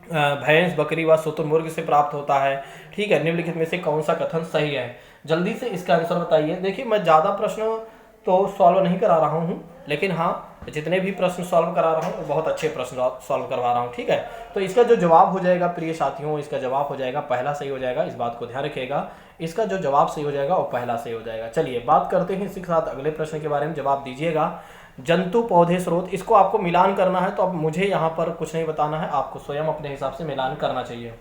भैंस, बकरी व शुतुरमुर्ग से प्राप्त होता है। ठीक है, निम्नलिखित में से कौन सा कथन सही है? जल्दी से इसका आंसर बताइए। देखिए मैं ज़्यादा प्रश्न तो सॉल्व नहीं करा रहा हूँ, लेकिन हाँ जितने भी प्रश्न सॉल्व करा रहा हूँ वो बहुत अच्छे प्रश्न सॉल्व करवा रहा हूँ। ठीक है, तो इसका जो जवाब हो जाएगा प्रिय साथियों, इसका जवाब हो जाएगा पहला सही हो जाएगा। इस बात को ध्यान रखिएगा, इसका जो जवाब सही हो जाएगा वो पहला सही हो जाएगा। चलिए बात करते हैं इसी के साथ अगले प्रश्न के बारे में। जवाब दीजिएगा। जंतु, पौधे, स्रोत, इसको आपको मिलान करना है तो अब मुझे यहाँ पर कुछ नहीं बताना है, आपको स्वयं अपने हिसाब से मिलान करना चाहिए।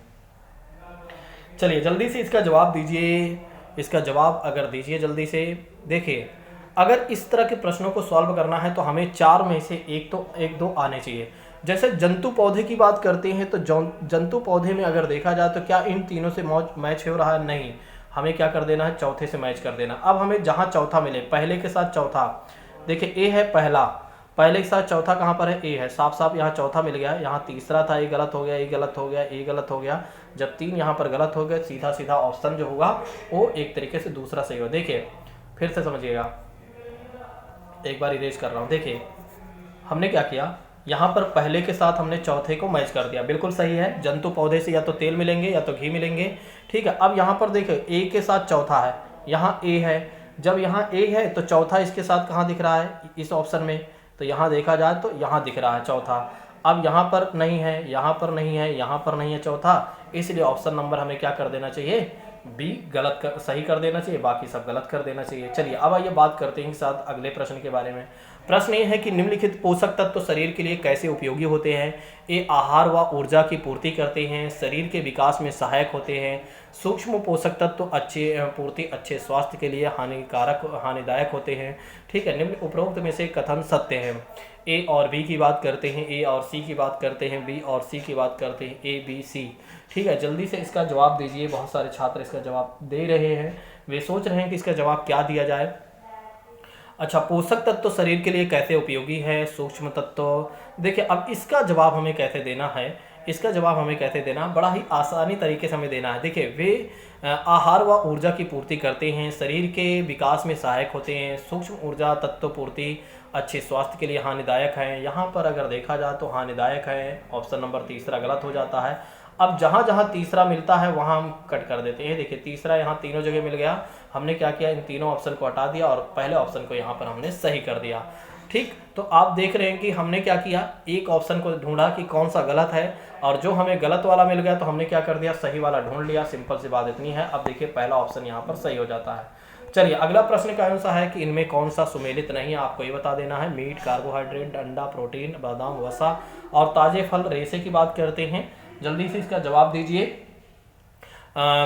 चलिए जल्दी से इसका जवाब दीजिए। इसका जवाब अगर दीजिए जल्दी से। देखिए अगर इस तरह के प्रश्नों को सॉल्व करना है तो हमें चार में से एक दो आने चाहिए। जैसे जंतु पौधे की बात करते हैं तो जंतु पौधे में अगर देखा जाए तो क्या इन तीनों से मैच हो रहा है? नहीं, हमें क्या कर देना है? चौथे से मैच कर देना। अब हमें जहाँ चौथा मिले, पहले के साथ चौथा, देखिए ए है पहला, पहले के साथ चौथा कहाँ पर है? ए है, साफ साफ यहाँ चौथा मिल गया। यहाँ तीसरा था, ये गलत हो गया, ये गलत हो गया, ये गलत हो गया। जब तीन यहाँ पर गलत हो गए, सीधा सीधा ऑप्शन जो होगा वो एक तरीके से दूसरा सही होगा। देखिए फिर से समझिएगा, एक बार इरेज कर रहा हूँ। देखिए हमने क्या किया, यहाँ पर पहले के साथ हमने चौथे को मैच कर दिया, बिल्कुल सही है। जंतु पौधे से या तो तेल मिलेंगे या तो घी मिलेंगे। ठीक है, अब यहाँ पर देखिए ए के साथ चौथा है, यहाँ ए है। जब यहाँ ए है तो चौथा इसके साथ कहाँ दिख रहा है? इस ऑप्शन में। तो यहाँ देखा जाए तो यहाँ दिख रहा है चौथा। अब यहाँ पर नहीं है, यहाँ पर नहीं है, यहाँ पर नहीं है चौथा, इसलिए ऑप्शन नंबर हमें क्या कर देना चाहिए? बी सही कर देना चाहिए, बाकी सब गलत कर देना चाहिए। चलिए अब आइए बात करते हैं साथ अगले प्रश्न के बारे में। प्रश्न ये है कि निम्नलिखित पोषक तत्व शरीर के लिए कैसे उपयोगी होते हैं? ये आहार व ऊर्जा की पूर्ति करते हैं, शरीर के विकास में सहायक होते हैं, सूक्ष्म पोषक तत्व तो अच्छे पूर्ति अच्छे स्वास्थ्य के लिए हानिदायक होते हैं। ठीक है, निम्न उपरोक्त में से कथन सत्य है। ए और बी की बात करते हैं, ए और सी की बात करते हैं, बी और सी की बात करते हैं, ए बी सी। ठीक है, जल्दी से इसका जवाब दीजिए। बहुत सारे छात्र इसका जवाब दे रहे हैं, वे सोच रहे हैं कि इसका जवाब क्या दिया जाए। अच्छा, पोषक तत्व तो शरीर के लिए कैसे उपयोगी है, सूक्ष्म तत्व। देखिए, अब इसका जवाब हमें कैसे देना है, इसका जवाब हमें कैसे देना, बड़ा ही आसानी तरीके से हमें देना है। देखिए, वे आहार व ऊर्जा की पूर्ति करते हैं, शरीर के विकास में सहायक होते हैं, सूक्ष्म ऊर्जा तत्व पूर्ति अच्छे स्वास्थ्य के लिए हानिदायक हैं। यहाँ पर अगर देखा जाए तो हानिदायक है, ऑप्शन नंबर तीसरा गलत हो जाता है। अब जहाँ जहाँ तीसरा मिलता है वहाँ हम कट कर देते हैं। देखिए, तीसरा यहाँ तीनों जगह मिल गया, हमने क्या किया, इन तीनों ऑप्शन को हटा दिया और पहले ऑप्शन को यहाँ पर हमने सही कर दिया। ठीक, तो आप देख रहे हैं कि हमने क्या किया, एक ऑप्शन को ढूंढा कि कौन सा गलत है, और जो हमें गलत वाला मिल गया तो हमने क्या कर दिया, सही वाला ढूंढ लिया। सिंपल सी बात इतनी है। अब देखिए, पहला ऑप्शन यहाँ पर सही हो जाता है। चलिए, अगला प्रश्न का आंसर है कि इनमें कौन सा सुमेलित नहीं है, आपको ये बता देना है। मीट, कार्बोहाइड्रेट, अंडा, प्रोटीन, बादाम, वसा और ताजे फल रेशे की बात करते हैं। जल्दी से इसका जवाब दीजिए।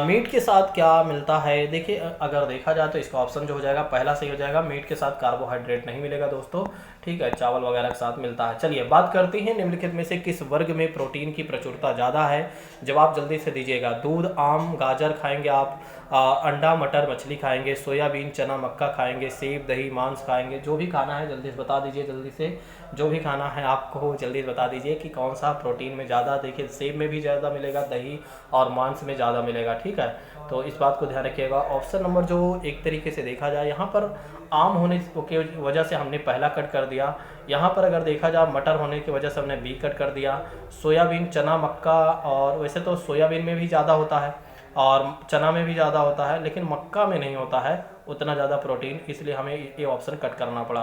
मीट के साथ क्या मिलता है। देखिए, अगर देखा जाए तो इसका ऑप्शन जो हो जाएगा पहला सही हो जाएगा। मीट के साथ कार्बोहाइड्रेट नहीं मिलेगा दोस्तों। ठीक है, चावल वगैरह के साथ मिलता है। चलिए, बात करते हैं निम्नलिखित में से किस वर्ग में प्रोटीन की प्रचुरता ज़्यादा है। जवाब जल्दी से दीजिएगा। दूध, आम, गाजर खाएंगे आप, अंडा, मटर, मछली खाएंगे, सोयाबीन, चना, मक्का खाएंगे, सेब, दही, मांस खाएंगे। जो भी खाना है जल्दी से बता दीजिए। जल्दी से जो भी खाना है आपको जल्दी से बता दीजिए कि कौन सा प्रोटीन में ज़्यादा। देखिए, सेब में भी ज़्यादा मिलेगा, दही और मांस में ज़्यादा मिलेगा। ठीक है, तो इस बात को ध्यान रखिएगा। ऑप्शन नंबर जो एक तरीके से देखा जाए, यहाँ पर आम होने की वजह से हमने पहला कट कर दिया। यहाँ पर अगर देखा जाए मटर होने की वजह से हमने बी कट कर दिया। सोयाबीन, चना, मक्का, और वैसे तो सोयाबीन में भी ज़्यादा होता है और चना में भी ज़्यादा होता है, लेकिन मक्का में नहीं होता है उतना ज़्यादा प्रोटीन, इसलिए हमें ये ऑप्शन कट करना पड़ा।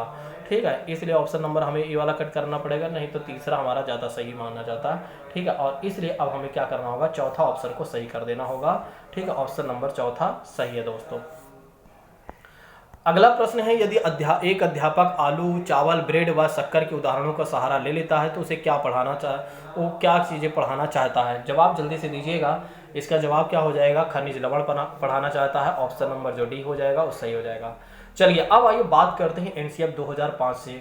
ठीक है, इसलिए ऑप्शन नंबर हमें ये वाला कट करना पड़ेगा, नहीं तो तीसरा हमारा ज़्यादा सही माना जाता है। ठीक है, और इसलिए अब हमें क्या करना होगा, चौथा ऑप्शन को सही कर देना होगा। ठीक है, ऑप्शन नंबर चौथा सही है दोस्तों। अगला प्रश्न है, यदि एक अध्यापक आलू, चावल, ब्रेड व शक्कर के उदाहरणों का सहारा ले लेता है तो उसे क्या वो क्या चीज़ें पढ़ाना चाहता है। जवाब जल्दी से दीजिएगा। इसका जवाब क्या हो जाएगा, खनिज लवण पढ़ाना चाहता है। ऑप्शन नंबर जो डी हो जाएगा वो सही हो जाएगा। चलिए, अब आइए बात करते हैं एनसीएफ 2005 से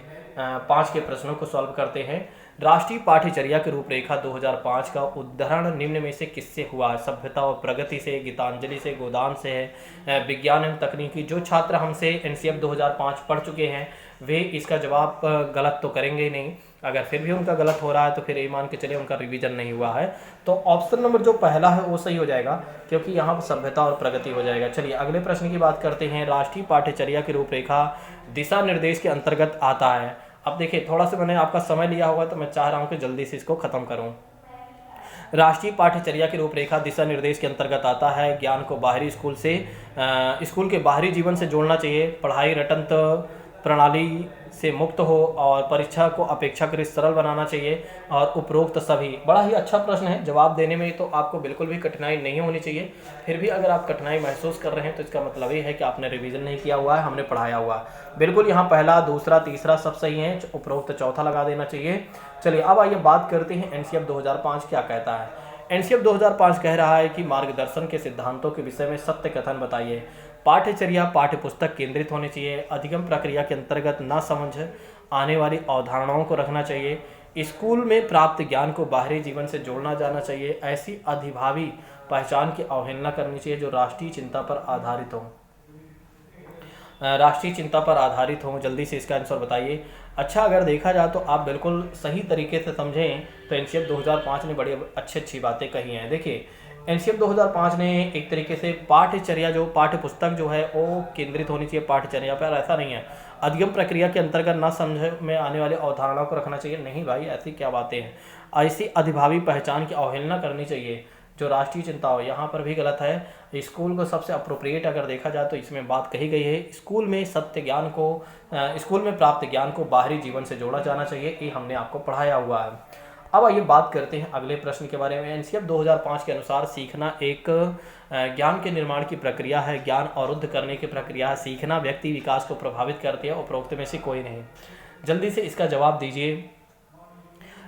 5 के प्रश्नों को सॉल्व करते हैं। राष्ट्रीय पाठ्यचर्या की रूपरेखा 2005 का उद्धरण निम्न में से किससे हुआ है। सभ्यता और प्रगति से, गीतांजलि से, गोदान से है, विज्ञान एवं तकनीकी। जो छात्र हमसे एनसीएफ 2005 पढ़ चुके हैं वे इसका जवाब गलत तो करेंगे ही नहीं। अगर फिर भी उनका गलत हो रहा है तो फिर ये मान के चलिए उनका रिवीजन नहीं हुआ है। तो ऑप्शन नंबर जो पहला है वो सही हो जाएगा, क्योंकि यहाँ पर सभ्यता और प्रगति हो जाएगा। चलिए, अगले प्रश्न की बात करते हैं। राष्ट्रीय पाठ्यचर्या की रूपरेखा दिशा निर्देश के अंतर्गत आता है। अब देखिए, थोड़ा सा मैंने आपका समय लिया होगा तो मैं चाह रहा हूँ कि जल्दी से इसको खत्म करूँ। राष्ट्रीय पाठ्यचर्या की रूपरेखा दिशा निर्देश के अंतर्गत आता है। ज्ञान को बाहरी स्कूल के बाहरी जीवन से जोड़ना चाहिए, पढ़ाई रटंत प्रणाली से मुक्त हो और परीक्षा को अपेक्षाकृत सरल बनाना चाहिए, और उपरोक्त सभी। बड़ा ही अच्छा प्रश्न है, जवाब देने में तो आपको बिल्कुल भी कठिनाई नहीं होनी चाहिए। फिर भी अगर आप कठिनाई महसूस कर रहे हैं तो इसका मतलब ये है कि आपने रिवीजन नहीं किया हुआ है, हमने पढ़ाया हुआ है। बिल्कुल, यहाँ पहला, दूसरा, तीसरा सब सही है, उपरोक्त चौथा लगा देना चाहिए। चलिए, अब आइए बात करते हैं एनसीएफ 2005 क्या कहता है। एनसीएफ 2005 कह रहा है कि मार्गदर्शन के सिद्धांतों के विषय में सत्य कथन बताइए। पाठ्यचर्या पाठ्य पुस्तक केंद्रित होनी चाहिए। अधिगम प्रक्रिया के अंतर्गत ना समझ आने वाली अवधारणाओं को रखना चाहिए। स्कूल में प्राप्त ज्ञान को बाहरी जीवन से जोड़ना जाना चाहिए। ऐसी अधिभावी पहचान की अवहेलना करनी चाहिए जो राष्ट्रीय चिंता पर आधारित हो। जल्दी से इसका आंसर बताइए। अच्छा, अगर देखा जाए तो आप बिल्कुल सही तरीके से समझें तो एनसीएफ 2005 ने बड़ी अच्छी बातें कही हैं। देखिए, एनसीएफ 2005 ने एक तरीके से पाठ्यचर्या जो पाठ्य पुस्तक जो है वो केंद्रित होनी चाहिए पाठ्यचर्या पर, ऐसा नहीं है अधिगम प्रक्रिया के अंतर्गत ना समझ में आने वाली अवधारणाओं को रखना चाहिए। नहीं भाई, ऐसी क्या बातें हैं। ऐसी अधिभावी पहचान की अवहेलना करनी चाहिए जो राष्ट्रीय चिंता हो, यहाँ पर भी गलत है। स्कूल को सबसे अप्रोप्रिएट अगर देखा जाए तो इसमें बात कही गई है, स्कूल में प्राप्त ज्ञान को बाहरी जीवन से जोड़ा जाना चाहिए। ये हमने आपको पढ़ाया हुआ है। अब आइए बात करते हैं अगले प्रश्न के बारे में। एनसीएफ 2005 के अनुसार सीखना एक ज्ञान के निर्माण की प्रक्रिया है, ज्ञान अवरुद्ध करने की प्रक्रिया है। सीखना व्यक्ति विकास को प्रभावित करती है, उपरोक्त में से कोई नहीं। जल्दी से इसका जवाब दीजिए।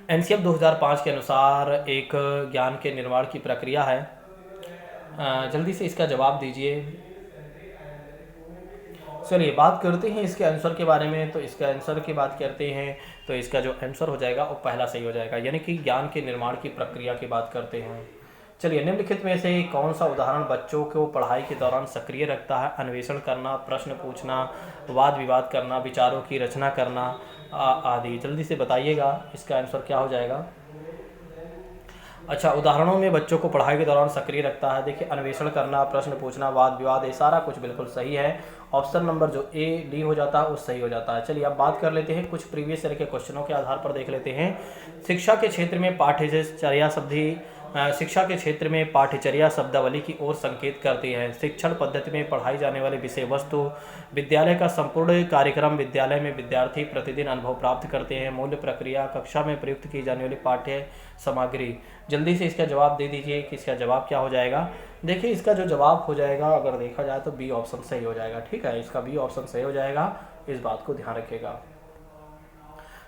एनसीएफ 2005 के अनुसार एक ज्ञान के निर्माण की प्रक्रिया है। जल्दी से इसका जवाब दीजिए। चलिए बात करते हैं इसके आंसर के बारे में। तो इसका आंसर की बात करते हैं तो इसका जो आंसर हो जाएगा वो पहला सही हो जाएगा, यानी कि ज्ञान के निर्माण की प्रक्रिया की बात करते हैं। चलिए निम्नलिखित में से कौन सा उदाहरण बच्चों को पढ़ाई के दौरान सक्रिय रखता है? अन्वेषण करना, प्रश्न पूछना, वाद विवाद करना, विचारों की रचना करना आदि। जल्दी से बताइएगा इसका आंसर क्या हो जाएगा। अच्छा, उदाहरणों में बच्चों को पढ़ाई के दौरान सक्रिय रखता है। देखिए अन्वेषण करना, प्रश्न पूछना, वाद विवाद, ये सारा कुछ बिल्कुल सही है। ऑप्शन नंबर जो ए डी हो जाता है वो सही हो जाता है। चलिए अब बात कर लेते हैं, कुछ प्रीवियस ईयर के क्वेश्चनों के आधार पर देख लेते हैं। शिक्षा के क्षेत्र में पाठ्यचर्या शब्दावली की ओर संकेत करती है। शिक्षण पद्धति में पढ़ाई जाने वाली विषय वस्तु, विद्यालय का संपूर्ण कार्यक्रम, विद्यालय में विद्यार्थी प्रतिदिन अनुभव प्राप्त करते हैं, मूल्य प्रक्रिया, कक्षा में प्रयुक्त की जाने वाली पाठ्य सामग्री। जल्दी से इसका जवाब दे दीजिए कि इसका जवाब क्या हो जाएगा। देखिए इसका जो जवाब हो जाएगा अगर देखा जाए तो बी ऑप्शन सही हो जाएगा। ठीक है, इसका बी ऑप्शन सही हो जाएगा, इस बात को ध्यान रखिएगा।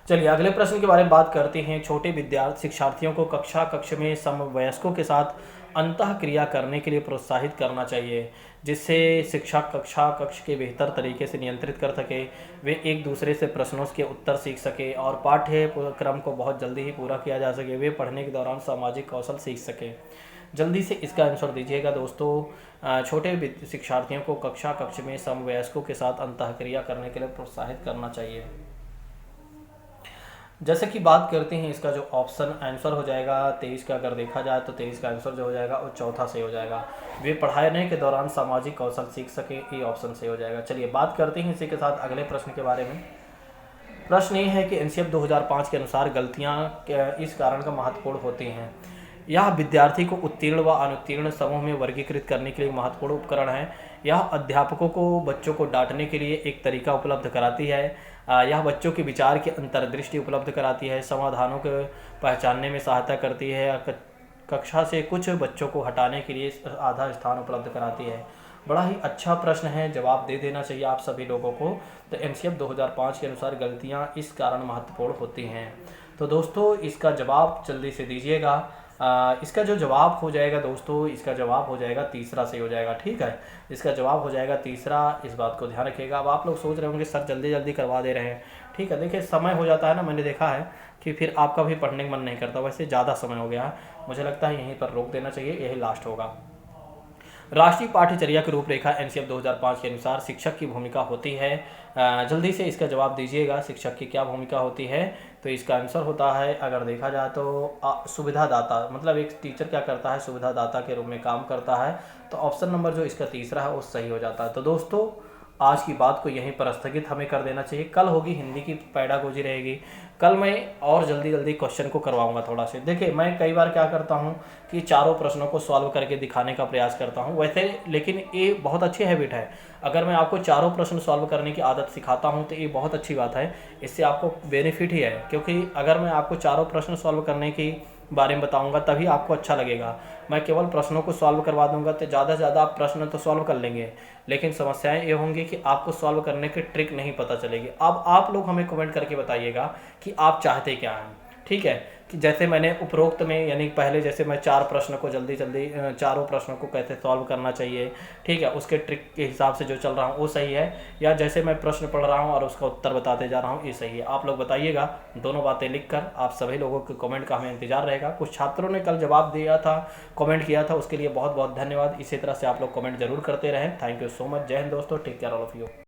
चलिए अगले प्रश्न के बारे में बात करते हैं। छोटे शिक्षार्थियों को कक्ष में समवयस्कों के साथ अंतः क्रिया करने के लिए प्रोत्साहित करना चाहिए, जिससे शिक्षक कक्ष के बेहतर तरीके से नियंत्रित कर सके, वे एक दूसरे से प्रश्नों के उत्तर सीख सके और पाठ्यक्रम को बहुत जल्दी ही पूरा किया जा सके, वे पढ़ने के दौरान सामाजिक कौशल सीख सके। जल्दी से इसका आंसर दीजिएगा दोस्तों। छोटे शिक्षार्थियों को कक्ष में समवयस्कों के साथ अंतः क्रिया करने के लिए प्रोत्साहित करना चाहिए। जैसे कि बात करते हैं इसका जो ऑप्शन आंसर हो जाएगा 23 का, अगर देखा जाए तो 23 का आंसर जो हो जाएगा वो चौथा सही हो जाएगा। वे पढ़ाने के दौरान सामाजिक कौशल सीख सके, ये ऑप्शन सही हो जाएगा। चलिए बात करते हैं इसी के साथ अगले प्रश्न के बारे में। प्रश्न ये है कि एनसीएफ 2005 के अनुसार गलतियाँ इस कारण का महत्वपूर्ण होती हैं। यह विद्यार्थी को उत्तीर्ण व अनुत्तीर्ण समूह में वर्गीकृत करने के लिए महत्वपूर्ण उपकरण है। यह अध्यापकों को बच्चों को डांटने के लिए एक तरीका उपलब्ध कराती है। यह बच्चों के विचार की अंतर्दृष्टि उपलब्ध कराती है, समाधानों को पहचानने में सहायता करती है, कक्षा से कुछ बच्चों को हटाने के लिए आधा स्थान उपलब्ध कराती है। बड़ा ही अच्छा प्रश्न है, जवाब दे देना चाहिए आप सभी लोगों को। तो एनसीएफ 2005 के अनुसार गलतियाँ इस कारण महत्वपूर्ण होती हैं। तो दोस्तों इसका जवाब जल्दी से दीजिएगा। इसका जो जवाब हो जाएगा दोस्तों, इसका जवाब हो जाएगा तीसरा सही हो जाएगा। ठीक है, इसका जवाब हो जाएगा तीसरा, इस बात को ध्यान रखिएगा। अब आप लोग सोच रहे होंगे सर जल्दी जल्दी करवा दे रहे हैं। ठीक है, देखिए समय हो जाता है ना, मैंने देखा है कि फिर आपका भी पढ़ने का मन नहीं करता। वैसे ज़्यादा समय हो गया है, मुझे लगता है यहीं पर रोक देना चाहिए, यही लास्ट होगा। राष्ट्रीय पाठ्यचर्या की रूपरेखा एनसीएफ 2005 के अनुसार शिक्षक की भूमिका होती है। जल्दी से इसका जवाब दीजिएगा, शिक्षक की क्या भूमिका होती है। तो इसका आंसर होता है, अगर देखा जाए तो सुविधादाता, मतलब एक टीचर क्या करता है, सुविधादाता के रूप में काम करता है। तो ऑप्शन नंबर जो इसका तीसरा है वो सही हो जाता है। तो दोस्तों आज की बात को यहीं पर स्थगित हमें कर देना चाहिए। कल होगी हिंदी की पेडागोजी रहेगी, कल मैं और जल्दी जल्दी क्वेश्चन को करवाऊंगा थोड़ा से। देखिए मैं कई बार क्या करता हूं कि चारों प्रश्नों को सॉल्व करके दिखाने का प्रयास करता हूं वैसे, लेकिन ये बहुत अच्छी हैबिट है। अगर मैं आपको चारों प्रश्न सॉल्व करने की आदत सिखाता हूं तो ये बहुत अच्छी बात है, इससे आपको बेनिफिट ही है। क्योंकि अगर मैं आपको चारों प्रश्न सॉल्व करने की बारे में बताऊंगा तभी आपको अच्छा लगेगा। मैं केवल प्रश्नों को सॉल्व करवा दूंगा तो ज़्यादा से ज़्यादा आप प्रश्न तो सॉल्व कर लेंगे, लेकिन समस्याएं ये होंगी कि आपको सॉल्व करने की ट्रिक नहीं पता चलेगी। अब आप लोग हमें कमेंट करके बताइएगा कि आप चाहते क्या हैं। ठीक है, कि जैसे मैंने उपरोक्त में, यानी पहले जैसे मैं चार प्रश्न को जल्दी चारों प्रश्नों को कैसे सॉल्व करना चाहिए, ठीक है, उसके ट्रिक के हिसाब से जो चल रहा हूँ वो सही है, या जैसे मैं प्रश्न पढ़ रहा हूँ और उसका उत्तर बताते जा रहा हूँ ये सही है। आप लोग बताइएगा, दोनों बातें लिखकर। आप सभी लोगों के कमेंट का हमें इंतजार रहेगा। कुछ छात्रों ने कल जवाब दिया था, कमेंट किया था, उसके लिए बहुत बहुत धन्यवाद। इसी तरह से आप लोग कमेंट जरूर करते रहें। Thank you so much. जय हिंद दोस्तों, take care all of you.